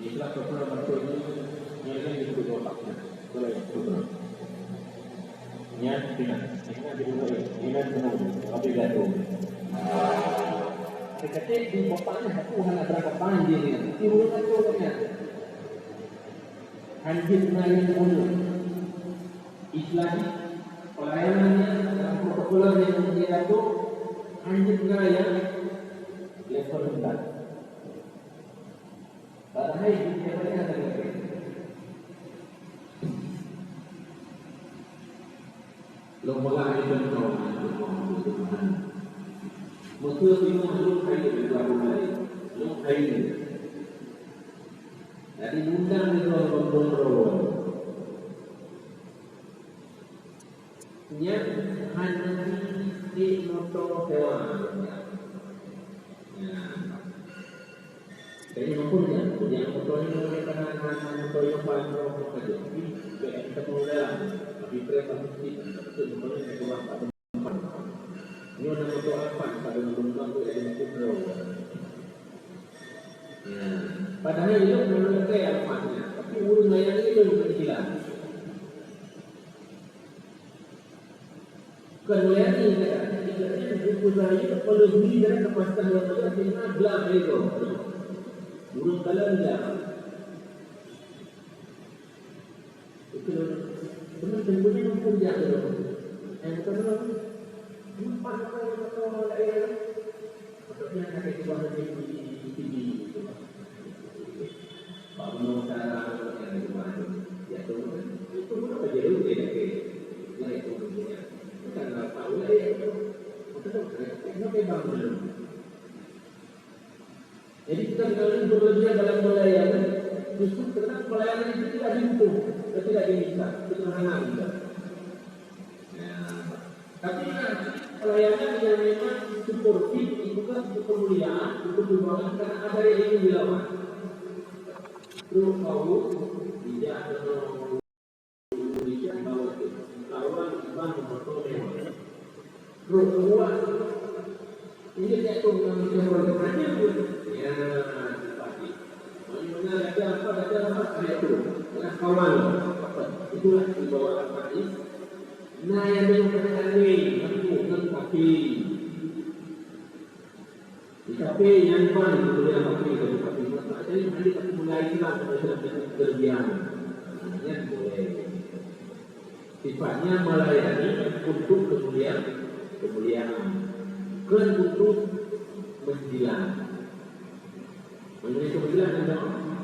Inilah kepada bantu ini yang itu otaknya. Kalau itu niat tidak, ingat di rumah ingat benar, tapi tidak tahu. Ketika di bapaknya aku hanya berapa panjang ini, tiruan turunnya. Anjir mengalir dulu. Islam pelayanannya dalam protokol yang dia itu anjir mengalir level rendah. Padahal dia banyak ada lagi. Lomba itu Tuhan. Maka semua belum kaya juga mulai, belum kaya. Jadi undang itu orang nya hanya di motor hewan. Kayaknya maupun yang motornya mereka hanya motor yang paling rokok saja. Tapi kita mulai, tapi mereka mesti betul motornya itu apa? Ini orang motor apa? Pada menumpang tu ada motor. Padahal itu menurut saya alfatnya, tapi urus layanan itu bukan hilang. Kemudian ini buku saya kalau beli dari kemasan yang ada dengan gelas itu, urus kalian dia. Itu benar-benar mampu dia tu. Yang kedua, empat orang lain, maksudnya ada keluarga di TV. Baru mau cara yang di mana? Ya tu, itu pun apa jadi dia nak itu punya. Karena tahu dia itu, kita memang belum. Jadi kita kalau berlebihan dalam pelayanan, justru karena pelayanan itu tidak dihitung, tidak diminta, itu hanya kita. Tapi pelayanan yang memang suportif itu kan untuk kemuliaan, untuk dibawakan karena ada yang ingin dilawan. Terus tahu tidak ada Indonesia bawa itu, kawan iban motornya. Terus kuat. Ini dia tu yang bertanya pun, ya pasti. Mana ada apa itu, kawan. Itulah dibawa hadis. Nah yang berkaitan dengan kaki. Di kaki yang paling boleh kaki dari kaki. Jadi hari kaki mulai hilang pada kelebihan. Namanya boleh. Sifatnya melayani untuk kemuliaan, bukan untuk menjilat. Menjadi kemuliaan ada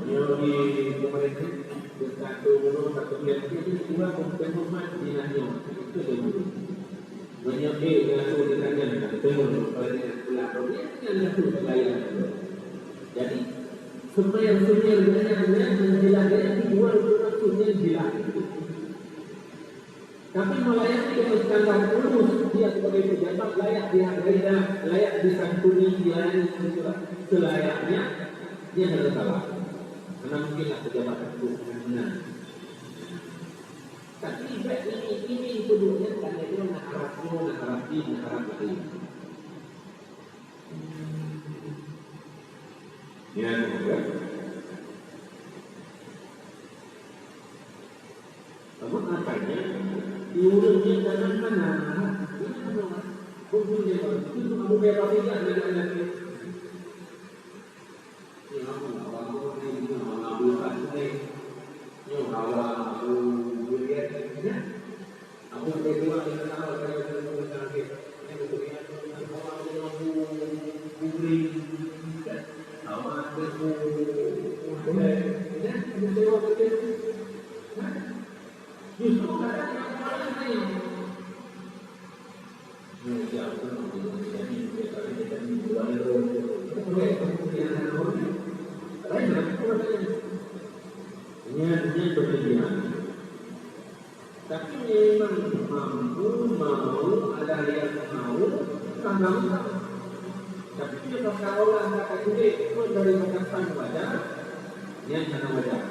yang di pemerintah satu biasa itu cuma pengumuman dinasnya itu dulu. Menyebut dengan dengan temu pada pelakon yang itu bayar. Jadi semua yang punya dengan menjelaskan dua maksudnya jelas. Tapi melayani dengan standar lulus dia sebagai pejabat layak dihargai dan layak disantuni dilayani selayaknya dia tidak salah. Karena mungkinlah pejabat itu benar. Tapi ini sebutnya karena itu nak harap lagi. Ya, namun apanya diurusnya jangan mana? Kumpulnya itu kamu bebas tidak dengan tapi memang mau ada yang mau tanam. Tapi dia kalau orang kata itu dari makan wajah, yang mana wajah,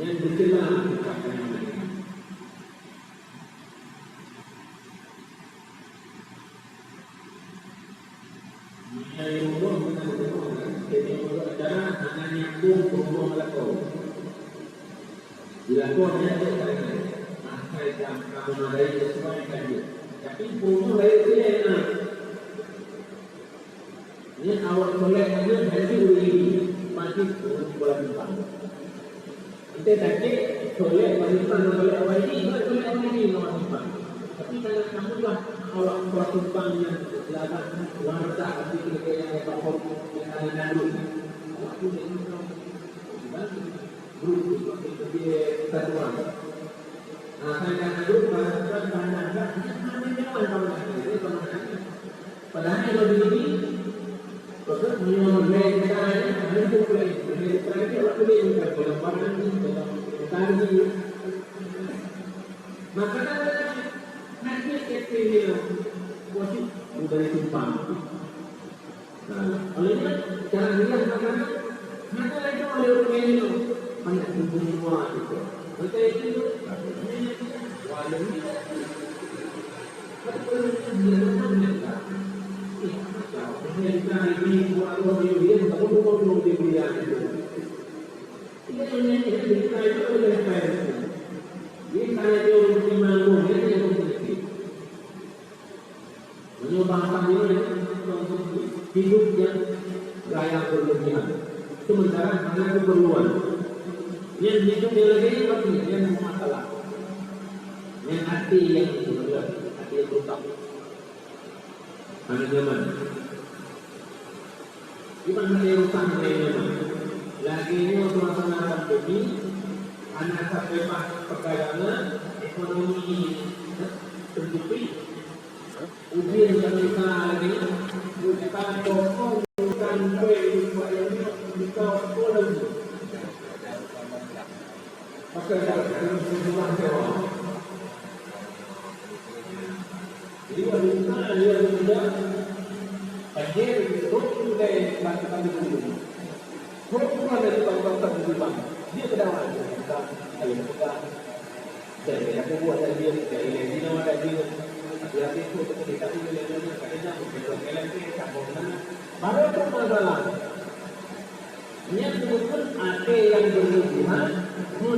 yang berjelas bukan yang umum benar-benar jadi acara hanya nyambung ke rumah melakau. Dilakukannya itu karena masa yang kamu nadai sesuaikan dia. Tapi rumah lain itu enak. Ini awal soleh aja hari ini masih bulan depan. Kita tadi soleh wanita soleh awal ini bulan depan. Tapi kalau kamu lah awal pertumpang yang selatan warta hati kita yang bakal yang ada lalu. Waktu ini grup dia satuan. Nah, saya kan grup bahkan pandang mana jangan kamu ini kemana? Padahal kalau begini proses menyusun kita ini itu mereka waktu ini dalam pandang ini dalam tadi maka nanti kita wajib dari simpang. Nah, olehnya cara dia karena maka itu oleh orang ini banyak semua itu. Maka itu walau ini betul dia namanya. Kita ini buat orang dia tak perlu dia itu. Ini kita itu oleh saya. Ini saya itu memang ini yang penting. Menyumbangkan ini hidup yang layak berlebihan. Sementara hanya keperluan. Yang hidup yang lagi pasti yang masalah. Yang hati yang sebenarnya hati yang rusak. Hanya zaman. Bukan hanya rusak hanya zaman. Lagi ini suasana pandemi, anak sampai perdagangan, ekonomi tercukupi. Ujian yang kita lagi, bukan toko, bukan kue, bukan kita boleh. Maka dalam sebuah sewa. Jadi wanita dia tidak banjir itu sudah lakukan dulu. Bukan dari bangsa Jepang. Dia kedawan kita ayo kita dari aku buat dari dia dari dia ada dia. Dia itu ketika dia belajar kerja untuk elektrik kabel baru itu masalah. Ini betul ada yang berlebihan,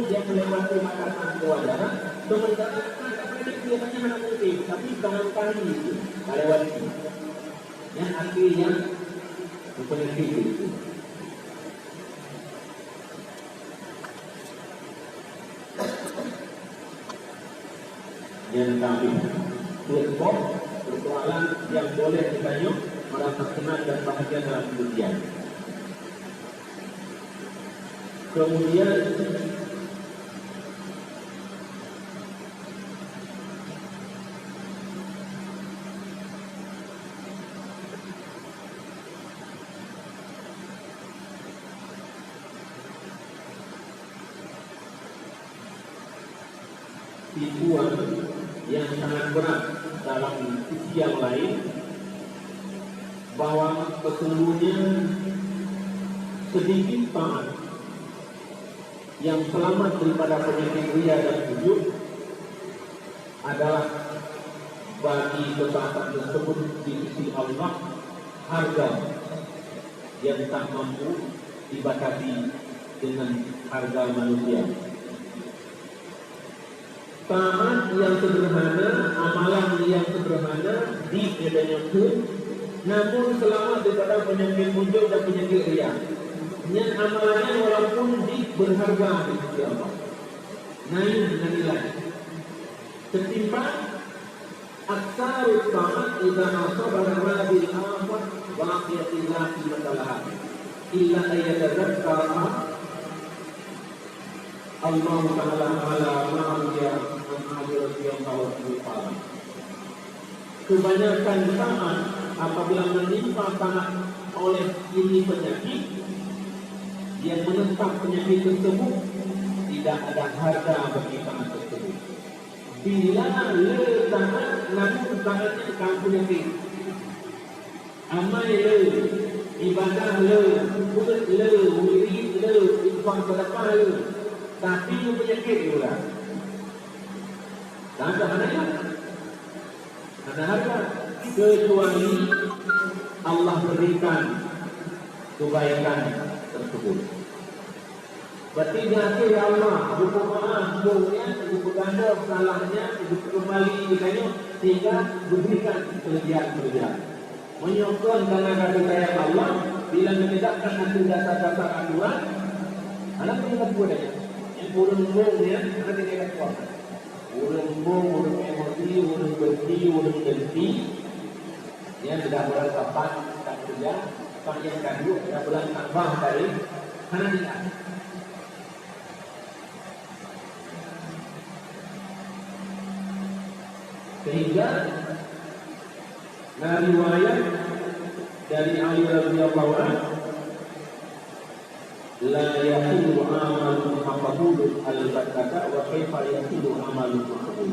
dia melewati makanan kewajaran, sementara makanan itu biasanya mana mungkin, tapi barangkali itu lewati. Yang akhirnya mempunyai itu. Yang kami berkor persoalan yang boleh ditanyuk merasa senang dan bahagia dalam kemudian. Kemudian tipuan yang sangat berat dalam sisi yang lain bahwa sesungguhnya sedikit taat yang selamat daripada penyakit ria dan ujub adalah bagi ketaatan tersebut di sisi Allah harga yang tak mampu dibatasi dengan harga manusia. Taat yang sederhana, amalan yang sederhana dibedakan, namun selamat daripada penyakit ujub dan penyakit ria. Yang amalannya walaupun berharga di sisi Allah, naik dengan nilai. Ketimbang aksarut taat idza asabara radil afat baqiyatillah fi masalah illa ayatadzakara Allah Ta'ala ala ma'amiyya kebanyakan taat apabila menimpa taat oleh ini penyakit yang menentang penyakit tersebut, tidak ada harga bagi taat tersebut. Bila le taat namun taatnya kamu penyakit, amal le, ibadah le, murid le, murid le, infak sedekah le, tapi penyakit juga. Tak ada harga. Ada harga kecuali Allah berikan kebaikan tersebut. Bertiga ke Allah, buku maaf, buku ganda salahnya, buku kembali ditanya sehingga berikan kelebihan-kelebihan. Menyokong karena kata sayang Allah, bila menegakkan satu dasar-dasar aturan, anak kita budaya. Yang burung-burung dia, anak kita kuat. Burung-burung, burung emosi, burung benci, burung dengki, yang tidak beranggapan tak kerja, panjang kandung, tidak beranggapan dari anak kita. Sehingga dari riwayat dari Ali radhiyallahu anhu, la yahilu amalun maqbulun al-battata wa kaifa yahilu amalun maqbul.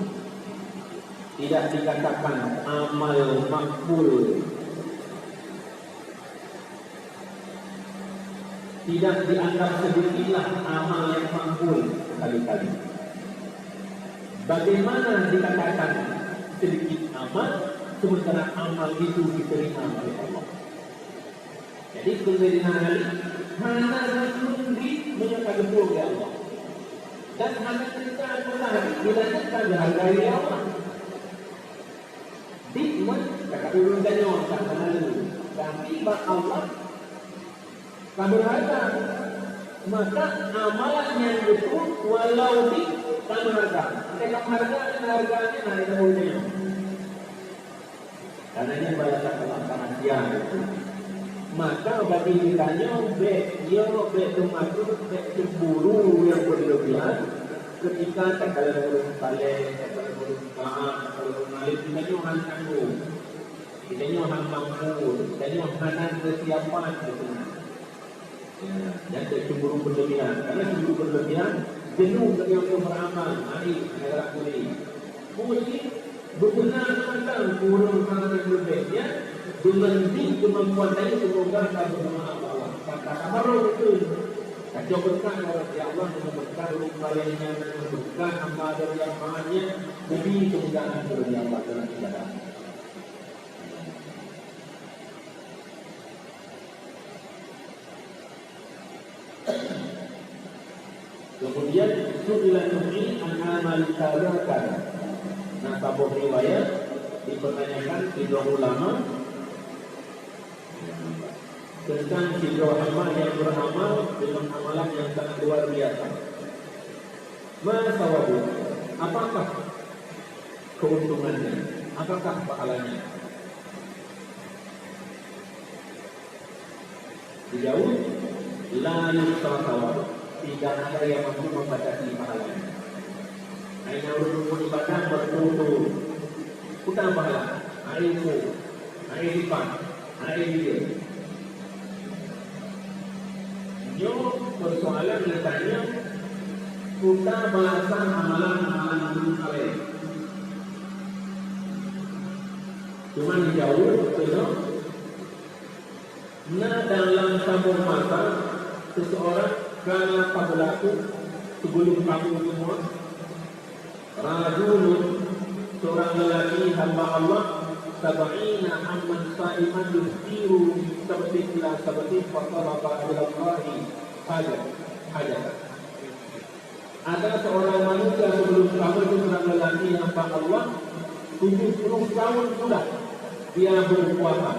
Tidak dikatakan amal makbul, tidak dianggap sedikitlah amal yang makbul sekali-kali. Bagaimana dikatakan sedikit amal sementara amal itu diterima oleh Allah? Jadi Sayyidina Ali hanya sendiri menyatakan betul oleh Allah, dan hanya cerita Al-Quran dilanjutkan dihargai Allah. Dikmat kata ulun danyo kata lalu, tapi bak Allah kaberharga, maka amalan yang betul walau di kaberharga, harganya naik kemudian. Karena ini pada sangat siang. Maka bagi ditanya be termasuk cemburu yang berlebihan ketika kalau belum balik, kalau belum maaf, kalau belum balik, ditanya orang tanggung, ditanya orang mampu, ditanya orang kesiapan gitu. Dan cemburu berlebihan, karena cemburu berlebihan jenuh dengan beramal, hari negara kulit. Mungkin berkenaan tentang kurang sangat berbeza dengan kemampuan saya semoga tak bermaaf Allah. Kata baru itu kacau berkah ya Allah, dengan berkah rupanya dengan berkah hamba dari yang mahanya demi kemudahan dari Allah dalam ibadah. Kemudian su'ilan nuhi an amal kadzatan. Nah, tabur riwayat dipertanyakan tiga ulama tentang tiga hamba yang beramal dengan amalan yang sangat luar biasa. Masawabu, apakah keuntungannya? Apakah pahalanya? Dijawab, la yusawab, tidak ada yang mampu membatasi pahalanya. Hanya rukun ibadah bertutur, bukan pahala, ilmu, lipat, dia. Yo persoalan ditanya, kita balasan amalan-amalan kalian. Cuma dijawab, betul. Nah, dalam satu masa seseorang karena berlaku sebelum kamu semua, rajulun seorang lelaki hamba Allah, sab'ina amman sa'iman yusiru seperti ila seperti fatalaba ila Allahi hajat. Ada seorang manusia sebelum kamu itu seorang lelaki hamba Allah, 70 tahun sudah dia berpuasa.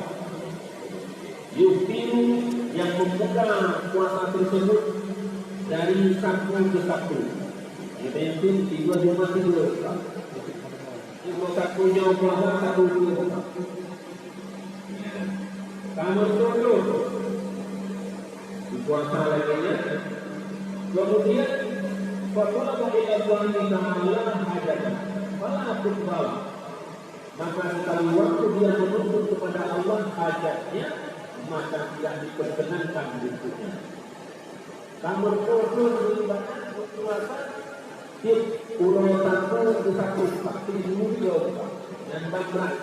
Yusiru yang membuka puasa tersebut dari satu ke satu. Kita yang tiga dia mati dulu. Itu satunya puasa satu dulu. Kamu dulu puasa lagi ya. Kemudian Fakullah ila Tuhan Ta'ala hajatah Fala tukbala. Maka sekali waktu dia menuntut kepada Allah hajatnya, maka tidak diperkenankan berikutnya. Kamu dulu beribadah berpuasa tip urut satu pasti muncul dan bangkrut.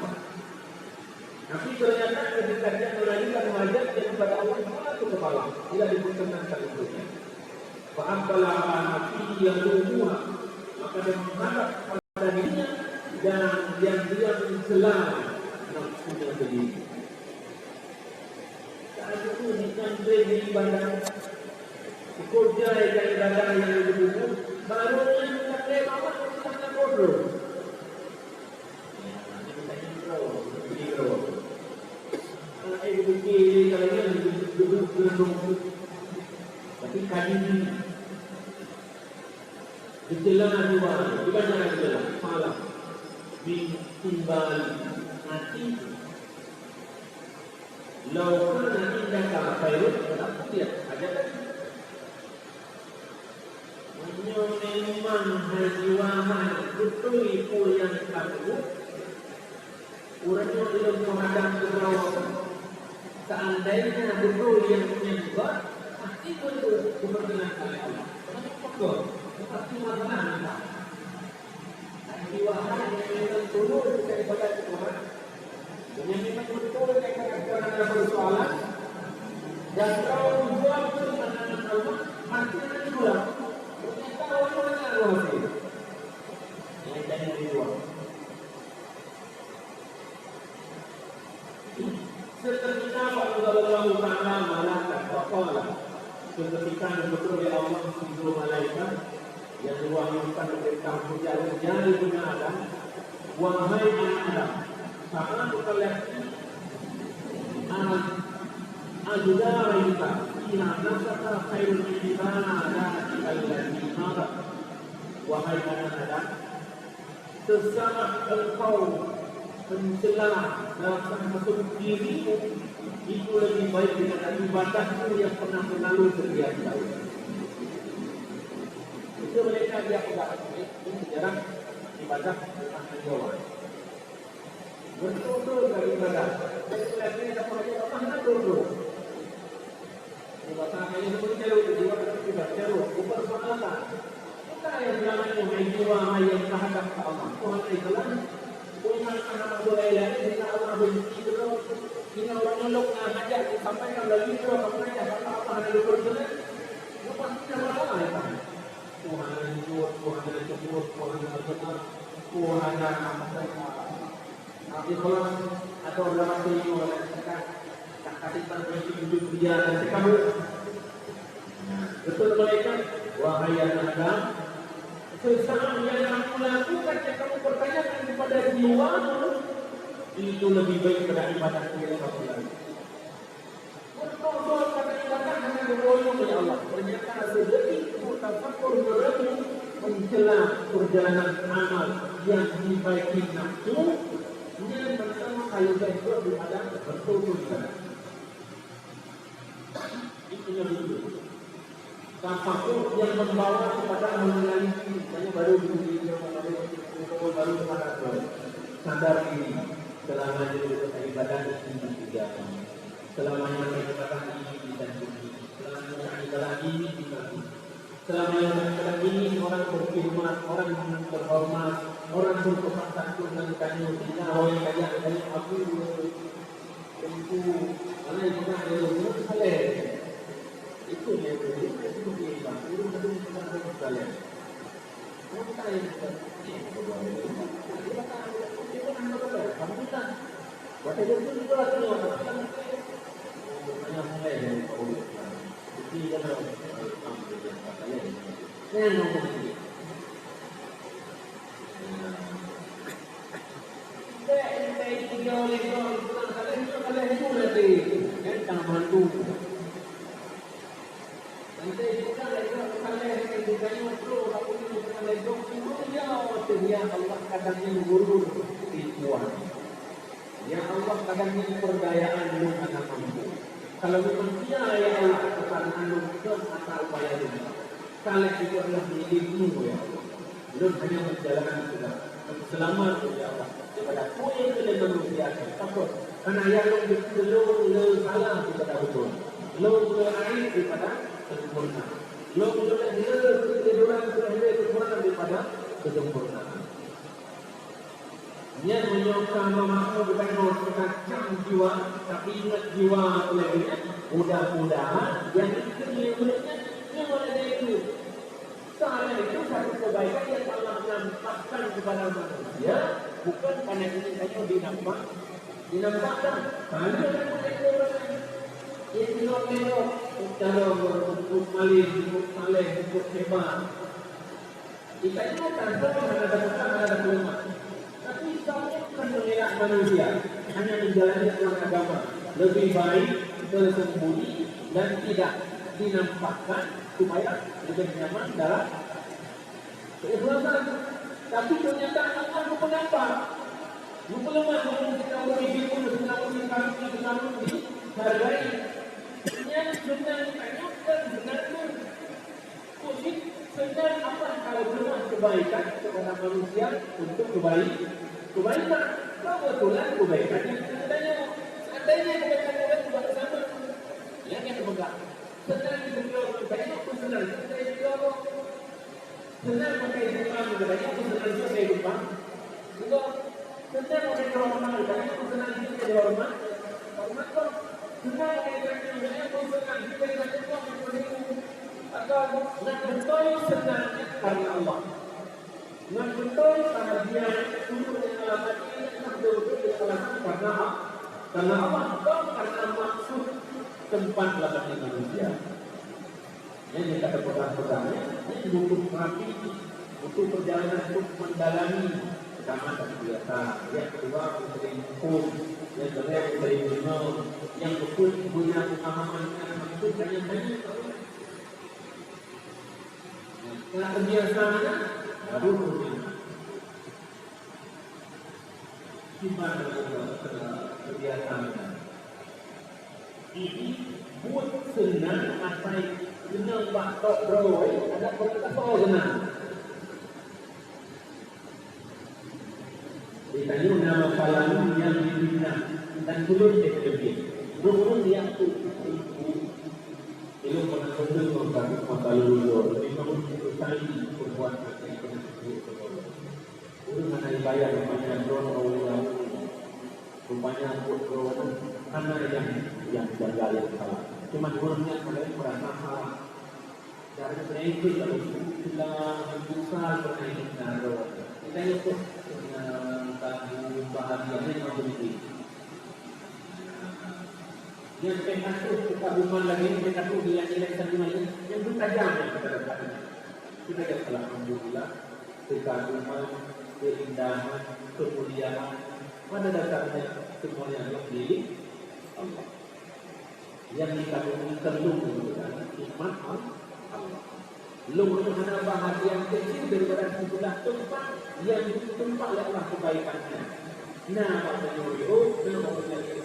Tapi ternyata ketika dia melanjutkan hajat kepada Allah itu kepala tidak diperkenankan berikutnya. Fa'aqbala afi yang dua, maka dia menghadap pada dirinya dan yang dia mencela nafsunya sendiri. Saat itu yang beribadah, kerja yang ibadah yang dibubuk, baru yang tak boleh bawa kita tak bodoh. Nanti kita intro. Kalau begini, kalau yang duduk gelung, tapi kali ini gejala dua, bukan gejala malam, timbal nanti. Lalu nanti jangka virus berapa dia? Ada kan? Memang hajiwahan betul itu yang kamu. Orangnya belum menghadap ke bawah. Seandainya betul yang menyebab, pasti betul kepercayaan Allah. Kenapa pokok? Pasti mana? Hajiwahan yang memang turun daripada Tuhan. Yang memang betul kerana ada persoalan dan kalau menjawab pertanyaan Allah maksudnya dua ternyata orang-orang yang luar yang dari dua seketika Allah Ta'ala malaikat waqala seketika betul ya Allah sebelum malaikat yang diwahyukan tentang perjalanan di dunia Adam wahai anak Adam sama kalian Al-Judara kita Ina nasaka khairul ibadah Al-Ladhi marah wahai anak Adam sesama engkau mencela dalam masuk dirimu itu lebih baik daripada ibadahmu yang pernah berlalu sekian tahun. Itu mereka dia pegang ini sejarah ibadah tentang menjawab. Betul-betul dari ibadah. Jadi lagi ada proyek apa nak betul. Ibadah ini seperti cerut, jiwa kita cerut. Bukan soalan. Kita yang namanya jiwa yang terhadap Allah. Tuhan Islam punya anak boleh lagi kita Allah benci terus. Ini orang meluk ngajak disampaikan lagi terus apa apa ada lupa sana. Lepas kita masalah ya. Tuhan yang jujur, Tuhan yang jujur, Tuhan yang benar, Tuhan yang Tapi kalau atau dalam sini oleh kita kasih tanpa hidup dia dan kamu betul mereka wahai anak Adam sesaat yang kamu lakukan yang kamu pertanyakan kepada jiwamu itu lebih baik daripada ibadah yang kamu lakukan. Berdoa pada ibadah hanya berdoa kepada Allah. Ternyata sedetik mutafakur berdoa mencela perjalanan amal yang dibaiki nafsu. Ini yang pertama kalau besok berada betul-betul itu yang dulu. Tafakur yang membawa kepada mengenali misalnya baru baru kepada sadar ini selamanya itu ibadah ini tiga. Selamanya ibadah ini bisa selamanya ibadah ini bisa. Selamanya ibadah ini orang berkhidmat, orang berhormat, orang bersopan santun dan kayu kita orang kaya aku tentu mana yang kita ada sekali itu dia itu dia itu betul kita ada sekali kita yang kita kita buat itu juga lagi orang banyak mulai dari Paul jadi kalau yang ngomong ini Allah kadangnya guru Tuhan. Ya Allah kadangnya perdayaan lu anak mampu. Kalau manusia ya Allah kesalahan lu dan asal upaya lu. Salah itu adalah milikmu ya Allah. Belum hanya menjalankan sudah. Selamat ya Allah. Kepada poin yang manusia takut. Karena yang lu salah kepada betul. Lu air daripada kesempurnaan. Lu daripada kesempurnaan. Dia menyokong memakai bukan mengacang jiwa, tapi ingat jiwa lainnya. Mudah-mudahan yang itu dia boleh itu. Soalnya itu satu kebaikan yang Allah nampakkan kepada manusia, bukan karena ini saja dinampakkan. Hanya yang itu tengok cara untuk malin, untuk saleh, untuk hebat. Kita ini bukan ada besar, ada kelemahan. Tapi Islam bukan mengelak manusia, hanya menjalani aturan agama. Lebih baik bersembunyi dan tidak dinampakkan supaya lebih nyaman dalam keikhlasan. Tapi ternyata Allah lupa nampak. Lupa lemah, kita orang hidup pun, kita orang kami, kita orang dihargai. Yang sebenarnya sebenarnya positif sebenarnya apa kalau berbuat kebaikan kepada manusia untuk kebaikan. Kebetulan kebaikan yang seandainya kebaikan orang juga sama. Yang pegang. Senang juga banyak pun senang. Senang pakai Islam banyak pun senang juga saya lupa. Juga senang pakai hormat banyak pun senang juga jadi hormat. Hormat kok senang pakai banyak pun senang juga jadi hormat. Agar nak betul senangnya karena Allah. Nak betul karena dia untuk yang alasan ini nak betul yang alasan karena Allah bukan karena maksud tempat letaknya manusia. Yang kita pegang-pegangnya ini butuh rapi, butuh perjalanan untuk mendalami. Pertama dan biasa, yang kedua mencari hukum, yang ketiga mencari ilmu, yang betul punya pemahaman yang maksud banyak-banyak. Nah, kebiasaannya baru berubah. Gimana kebiasaannya? Ini buat senang sampai senang baktok beroi ada perkara senang. Ditanya nama kalangan yang dibina dan turun ke lebih. Turun yang tu ilmu pengetahuan tentang masa lalu. Sekali perbuatan yang kena sebut Ulu mana bayar rupanya drone orang rupanya drone mana yang jaga yang salah. Cuma drone-nya kalian merasa salah. Cara sebenarnya kalau sudah besar bermain drone, kita ikut tentang bahagiannya yang begitu. Yang kita tu bukan lagi kita tu dia nilai sendiri yang itu tajam yang kita dapatkan. Kita dapat alhamdulillah kekaguman, keindahan, kemuliaan pada dasarnya semua yang milik Allah. Yang dikagumi perlu menggunakan hikmat Allah. Belum mana bahagian kecil daripada sebelah tempat yang ditempat oleh Allah kebaikannya. Nah, maksudnya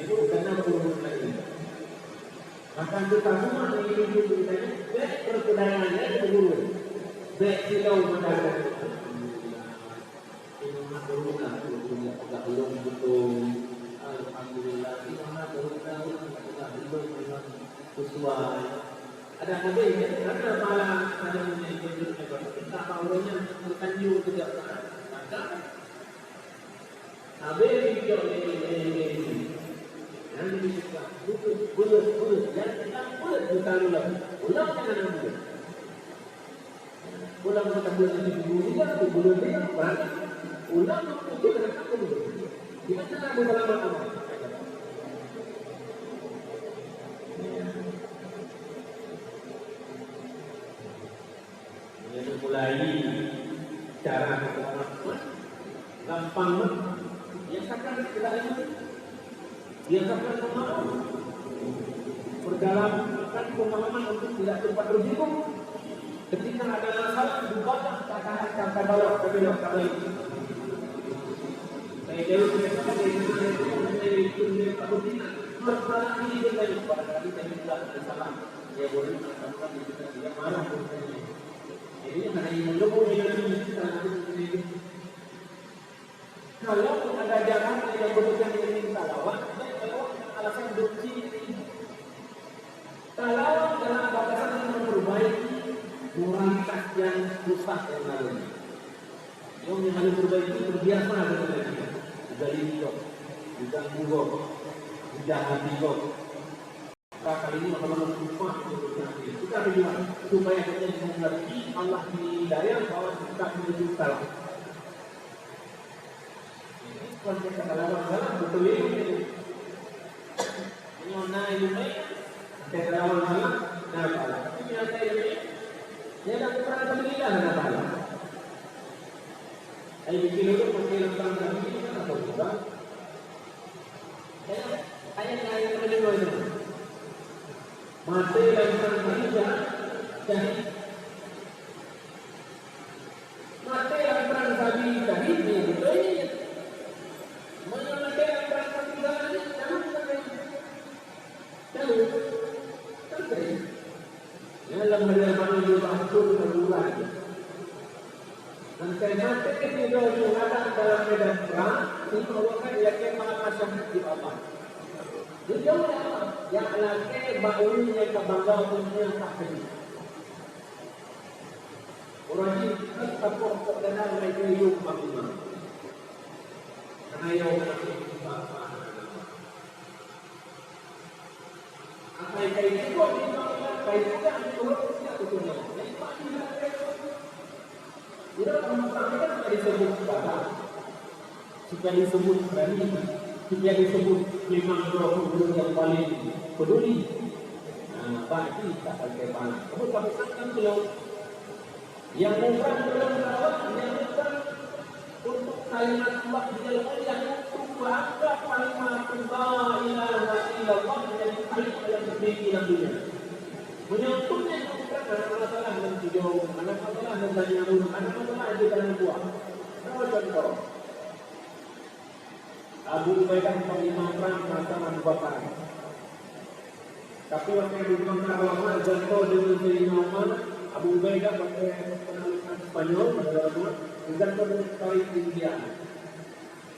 itu karena urus lagi. Maka kekaguman ini beritanya baik perkedangannya berurus. Baik silau mendadak. Ilmu beruna agak belum betul. Alhamdulillah. Ilmu beruna agak belum sesuai. Ada yang ada malah ada yang kita tahunya bukan you tidak ada. Abe video ini. Nanti bisa bulat yang kita bulat bukan ulang jangan bulat. Ulang kita bulan ini juga, bulan ini berarti ulang itu dengan apa dulu? Kita tidak berlama apa? Ini mulai cara berpengalaman gampang, biasakan tidak ini, biasakan pengalaman, perjalanan pengalaman untuk tidak tempat berbingung. Ketika ada masalah, dibaca kata-kata balok ke belok kali. Saya jauh dari masalah ini dengan pada kali saya tidak ada salah. Dia boleh mengatakan dia marah. Jadi hanya yang lebih dari kita. Kalau ada jalan yang berbeda dengan salawat, kalau alasan benci, kalau dalam batasan yang memperbaiki moralitas yang rusak yang lalu. Yang harus perbaiki terbiasa dengan dia. Dari itu, juga murah, juga hati kok. Kali ini masalah lupa kita bagaimana supaya kita mengerti Allah di daya bahwa kita menuju salah. Ini konsep dalam betul ini. Ini mana ilmu awal malam, nakal. Tapi nyata ini, dia tak pernah sembilan nakal. Ay bikin itu pakai lantang kami ini kan atau juga? Ayat yang kedua itu, mati lantang kami jadi mati lantang kami tadi ini betul ini. Mana mati lantang kami tadi? Jangan sampai tahu, sampai. Dalam menerima juga itu berulang. Dan saya mati itu ada dalam medan perang, ini merupakan yang mengamaskan di bawah. Jadi yang lagi baunya kebanggaan punya tak kini. Orang ini tetap pokok dan mereka hidup bagaimana? Karena yang masih apa? Apa yang kayak itu? Kayak itu kan turun tidak turun. Jadi orang-orang kita sudah disebut bapak, sudah disebut berani, sudah disebut memang guru yang paling peduli. Bagi tak pakai panah. Kamu tak kan belum. Yang bukan belum merawat, yang bukan untuk kalimat Allah di dalam yang untuk bangga kalimat la ilaha illallah menjadi kalimat yang tertinggi dalam dunia. Menyebutnya bukan ada masalah dengan hijau, ada masalah dengan nyamuk, ada masalah di dalam buah. Berapa contoh? Abu Ubaidah panglima perang bersama Bakar. Tapi waktu Abu Bakar lama jatuh dengan Sayyidina Umar, Abu Ubaidah pakai penalukan Spanyol pada waktu jatuh dengan kali India.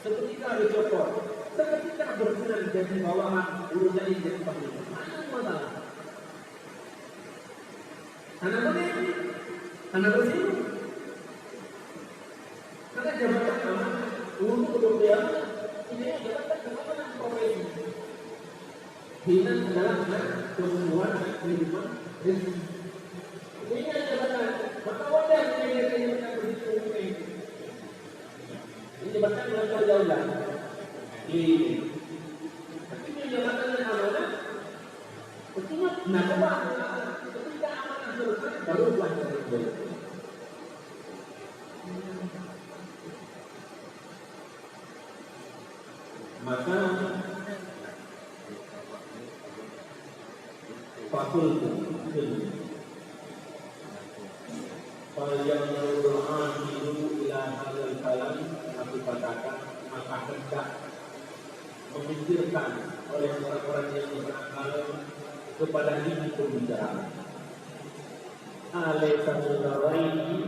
Seketika dicopot, seketika berkenan jadi bawahan urusan jadi panglima. Mana masalah? Anak bersih, karena jabatan untuk kedua ini jabatan jabatan profesi. Hina adalah kebutuhan kehidupan rezeki. Ini jabatan, maka wajar jabatan begitu ini. Ini jabatan yang terjauh ini. Tapi ini jabatan yang amanah, cuma kenapa? Baru belajar itu. Maka fakultu yang berdoa dulu ila halal kalam aku katakan maka hendak memikirkan oleh orang-orang yang berakal kepada ini pembicaraan. Alaih samudaraini